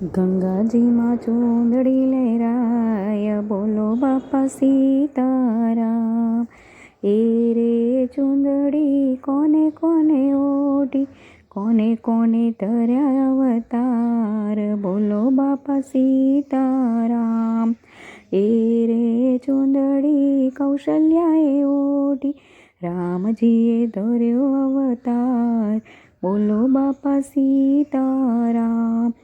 ગંગાજીમાં ચૂંદડી લહેરાય, બોલો બાપા સીતારામ. એ રે ચૂંદડી કોને કોને ઓઢી, કોને કોને ધર્યા અવતાર, બોલો બાપા સીતારામ. એ રે ચૂંદડી કૌશલ્યાએ ઓઢી, રામજીએ ધર્યો અવતાર, બોલો બાપા સીતારામ.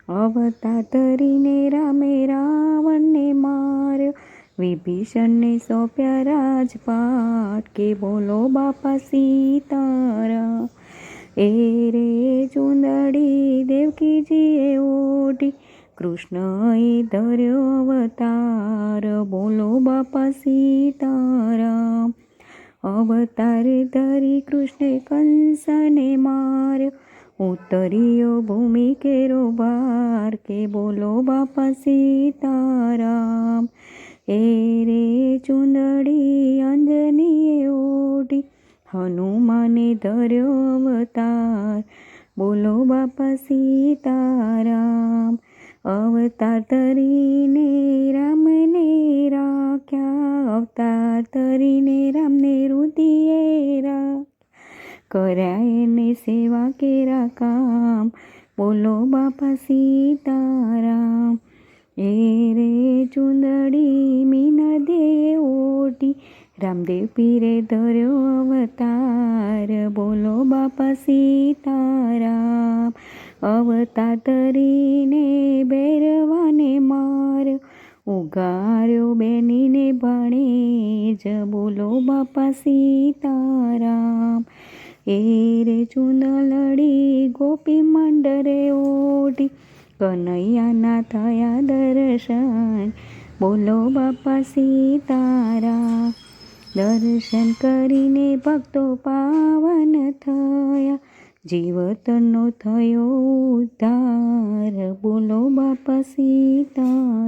અવતાર ધરીને રામે રાવણને માર્યો, વિભીષણને સોંપ્યા રાજપાટ, કે બોલો બાપા સીતારામ. એ રે ચૂંદડી દેવકીજીએ ઓઢી, કૃષ્ણએ ધર્યો અવતાર, બોલો બાપા સીતારામ. અવતાર ધરી કૃષ્ણે કંસને માર્યો, ઉતર્યો ભૂમિ કેરો ભાર, કે બોલો બાપા સીતારામ. એ રે ચૂંદડી અંજનીએ ઓઢી, હનુમાને ધર્યો અવતાર, બોલો બાપા સીતારામ. અવતાર ધરીને રામને રાખ્યા, અવતાર ધરીને રામને રુદિએ રાખ્યા, કર્યા એને સેવા કેરા કામ, બોલો બાપા સીતારામ. એ રે ચૂંદડી મીનદે ઓઢી, રામદેવ પીરે ધર્યો અવતાર, બોલો બાપા સીતારામ. અવતાર ધરીને ભૈરવાને માર્યો, ઉગાર્યો બેનીને ભણેજ, બોલો બાપા સીતારામ. એ રે ચૂંદડી ગોપી મંડરે ઓઢી, કનૈયાના થયા દર્શન, બોલો બાપા સીતારામ. દર્શન કરીને ભક્તો પાવન થયા, જીવતનો થયો ઉદ્ધાર, બોલો બાપા સીતારામ.